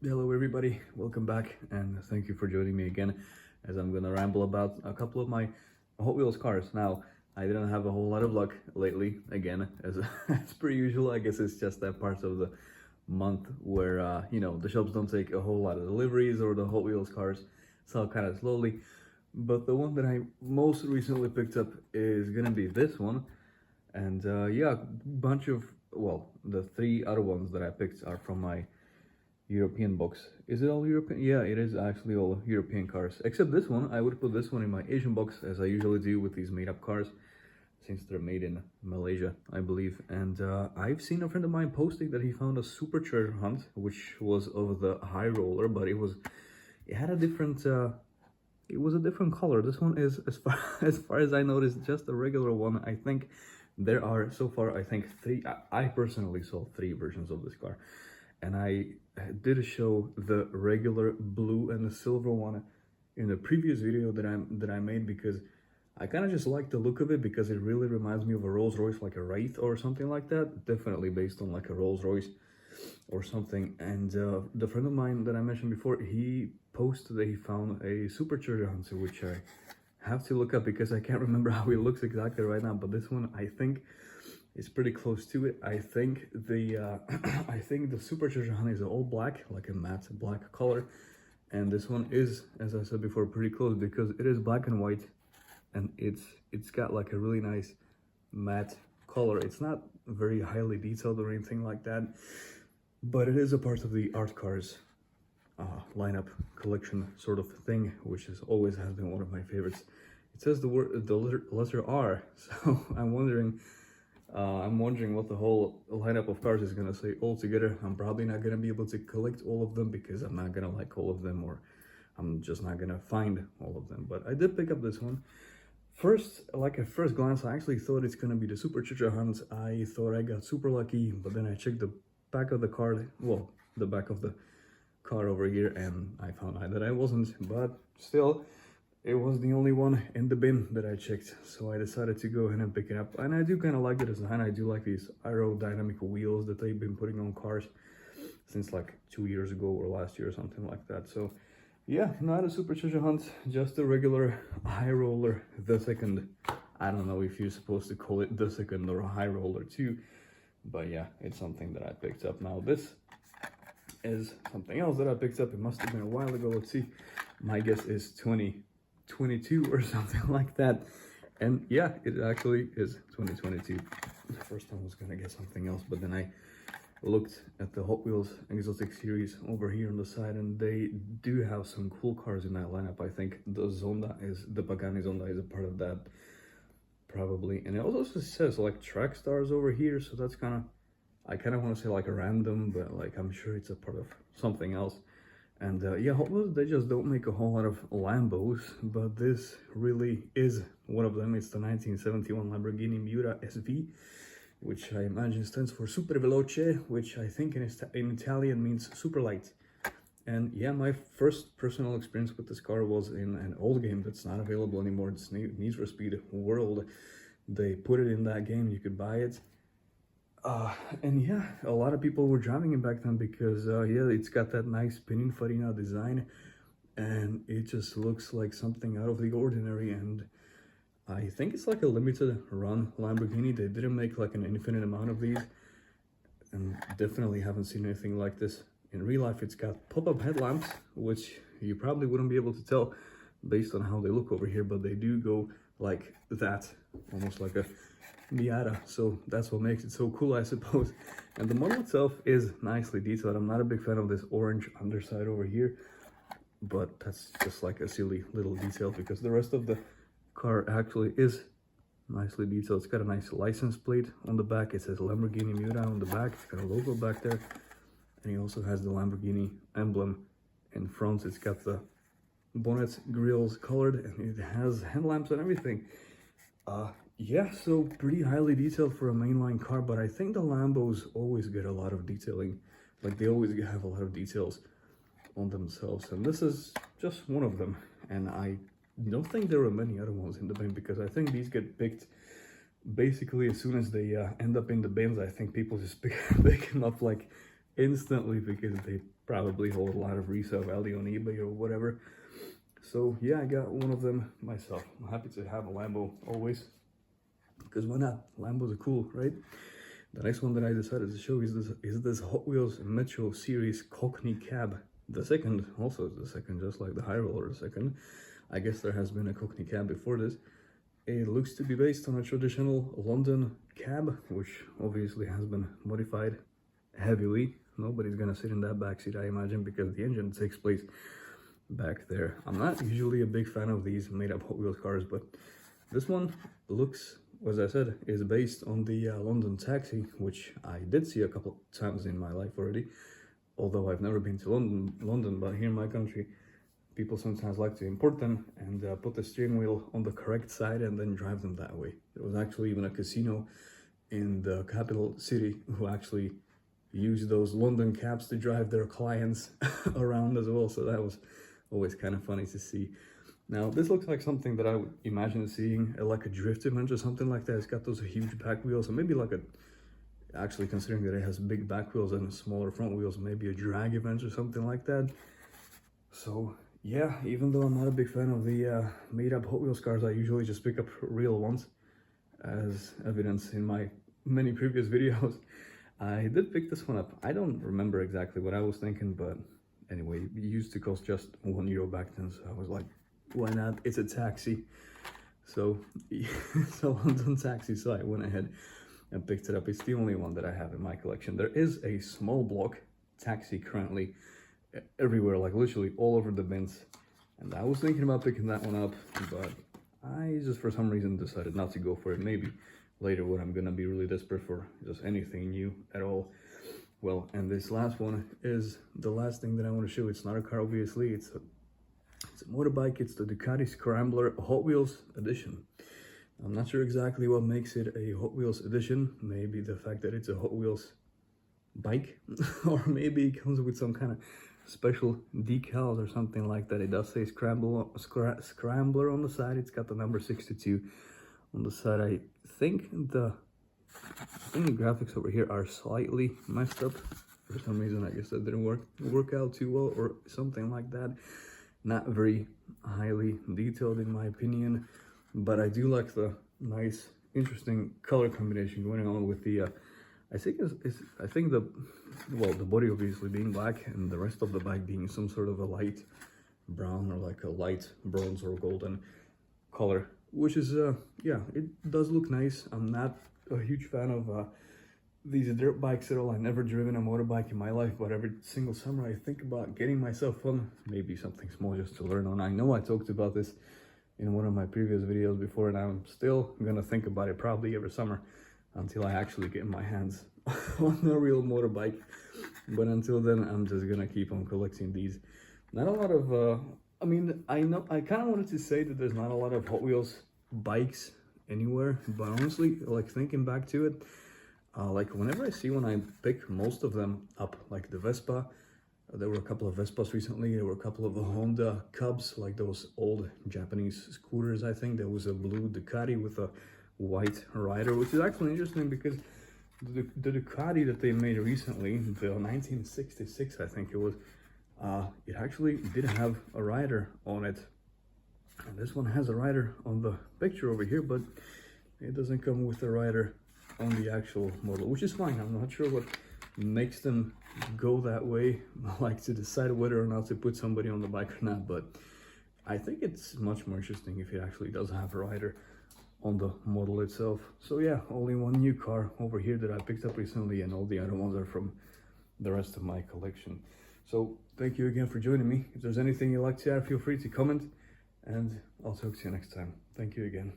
Hello everybody, welcome back and thank you for joining me again as I'm gonna ramble about a couple of my Hot Wheels cars. Now, I didn't have a whole lot of luck lately, again, as, as per usual. I guess it's just that part of the month where, the shops don't take a whole lot of deliveries or the Hot Wheels cars sell kind of slowly. But the one that I most recently picked up is gonna be this one. And yeah, bunch of, well, the three other ones that I picked are from my European box. Is it all European? Yeah, it is actually all European cars. Except this one, I would put this one in my Asian box, as I usually do with these made-up cars, since they're made in Malaysia, I believe. And I've seen a friend of mine posting that he found a super treasure hunt, which was of the high roller, but it had a different, it was a different color. This one is, as far as far as I noticed, just a regular one. I think there are so far, I think three. I personally saw three versions of this car, and I did show the regular blue and the silver one in the previous video that I made, because I kind of just like the look of it, because it really reminds me of a Rolls Royce, like a Wraith or something like that. Definitely based on like a Rolls Royce or something. And the friend of mine that I mentioned before, he posted that he found a super treasure hunter, which I have to look up because I can't remember how he looks exactly right now. But this one, I think, is pretty close to it. I think the I think the super treasure hunt is all black, like a matte black color, and this one is, as I said before, pretty close because it is black and white, and it's got like a really nice matte color. It's not very highly detailed or anything like that, but it is a part of the art cars lineup collection sort of thing, which has always has been one of my favorites. It says the letter R, so I'm wondering what the whole lineup of cars is gonna say altogether. I'm probably not gonna be able to collect all of them because I'm not gonna like all of them, or I'm just not gonna find all of them. But I did pick up this one. First, like at first glance, I actually thought it's gonna be the Super Chicha Hunt. I thought I got super lucky, but then I checked the back of the card, well, the back of the car over here, and I found out that I wasn't. But still, it was the only one in the bin that I checked, so I decided to go ahead and pick it up. And I do kind of like the design. I do like these aerodynamic wheels that they've been putting on cars since like 2 years ago or last year or something like that. So yeah, not a super treasure hunt, just a regular high roller, the second. I don't know if you're supposed to call it the second or a high roller too, but yeah, it's something that I picked up. Now this is something else that I picked up. It must have been a while ago. Let's see, my guess is 2022 or something like that. And yeah, it actually is 2022. First time I was gonna get something else, but then I looked at the Hot Wheels Exotic Series over here on the side, and they do have some cool cars in that lineup. I think the Pagani Zonda is a part of that, probably. And it also says like track stars over here, so that's kind of, I kind of want to say like a random, but like I'm sure it's a part of something else. And yeah, Hot Wheels, they just don't make a whole lot of Lambos, but this really is one of them. It's the 1971 Lamborghini Miura SV, which I imagine stands for Super Veloce, which I think in Italian means super light. And yeah, my first personal experience with this car was in an old game that's not available anymore. It's Need for Speed World. They put it in that game, you could buy it. And yeah, a lot of people were driving it back then because yeah, it's got that nice Pininfarina design, and it just looks like something out of the ordinary. And I think it's like a limited run Lamborghini. They didn't make like an infinite amount of these, and definitely haven't seen anything like this in real life. It's got pop-up headlamps, which you probably wouldn't be able to tell based on how they look over here, but they do go like that, almost like a Miata, so that's what makes it so cool, I suppose. And the model itself is nicely detailed. I'm not a big fan of this orange underside over here, but that's just like a silly little detail because the rest of the car actually is nicely detailed. It's got a nice license plate on the back. It says Lamborghini Miura on the back. It's got a logo back there, and he also has the Lamborghini emblem in front. It's got the bonnet grills colored, and it has headlamps and everything. Yeah, so pretty highly detailed for a mainline car, but I think the Lambos always get a lot of detailing. Like, they always have a lot of details on themselves, and this is just one of them. And I don't think there are many other ones in the bin, because I think these get picked basically as soon as they end up in the bins. I think people just pick them up like instantly, because they probably hold a lot of resale value on eBay or whatever. So yeah, I got one of them myself. I'm happy to have a Lambo always, because why not? Lambos are cool, right? The next one that I decided to show is this Hot Wheels Metro Series Cockney Cab. The second, also the second, just like the High Roller second. I guess there has been a Cockney Cab before this. It looks to be based on a traditional London cab, which obviously has been modified heavily. Nobody's gonna sit in that back seat, I imagine, because the engine takes place back there. I'm not usually a big fan of these made-up Hot Wheels cars, but this one looks, as I said, is based on the London Taxi, which I did see a couple times in my life already. Although I've never been to London, but here in my country, people sometimes like to import them and put the steering wheel on the correct side and then drive them that way. There was actually even a casino in the capital city who actually used those London cabs to drive their clients around as well. So that was always kind of funny to see. Now, this looks like something that I would imagine seeing like a drift event or something like that. It's got those huge back wheels, and maybe like actually considering that it has big back wheels and smaller front wheels, maybe a drag event or something like that. So yeah, even though I'm not a big fan of the made-up Hot Wheels cars, I usually just pick up real ones, as evidence in my many previous videos. I did pick this one up. I don't remember exactly what I was thinking, but anyway, it used to cost just €1 back then, so I was like, why not? It's a taxi. So it's a London taxi, so I went ahead and picked it up. It's the only one that I have in my collection. There is a small block taxi currently everywhere, like literally all over the bins, and I was thinking about picking that one up, but I just for some reason decided not to go for it. Maybe later when I'm gonna be really desperate for just anything new at all. Well, and this last one is the last thing that I want to show. It's not a car, obviously. It's a motorbike. It's the Ducati Scrambler Hot Wheels edition. I'm not sure exactly what makes it a Hot Wheels edition. Maybe the fact that it's a Hot Wheels bike, or maybe it comes with some kind of special decals or something like that. It does say Scrambler on the side. It's got the number 62 on the side. I think the graphics over here are slightly messed up for some reason. I guess that didn't work out too well or something like that. Not very highly detailed in my opinion, but I do like the nice, interesting color combination going on with the I think the body obviously being black and the rest of the bike being some sort of a light brown or like a light bronze or golden color, which is yeah, it does look nice. I'm not a huge fan of these dirt bikes at all. I've never driven a motorbike in my life, but every single summer I think about getting myself on maybe something small just to learn on. I know I talked about this in one of my previous videos before, and I'm still gonna think about it probably every summer until I actually get my hands on a real motorbike. But until then, I'm just gonna keep on collecting these. Not a lot of I mean, I know I kind of wanted to say that there's not a lot of Hot Wheels bikes anywhere, but honestly, like thinking back to it, like whenever I pick most of them up, like the Vespa, there were a couple of Vespas recently. There were a couple of the Honda Cubs, like those old Japanese scooters. I think there was a blue Ducati with a white rider, which is actually interesting because the Ducati that they made recently, the 1966, I think it was, it actually did have a rider on it. And this one has a rider on the picture over here, but it doesn't come with a rider on the actual model, which is fine. I'm not sure what makes them go that way, like to decide whether or not to put somebody on the bike or not, but I think it's much more interesting if it actually does have a rider on the model itself. So yeah, only one new car over here that I picked up recently, and all the other ones are from the rest of my collection. So thank you again for joining me. If there's anything you'd like to add, feel free to comment, and I'll talk to you next time. Thank you again.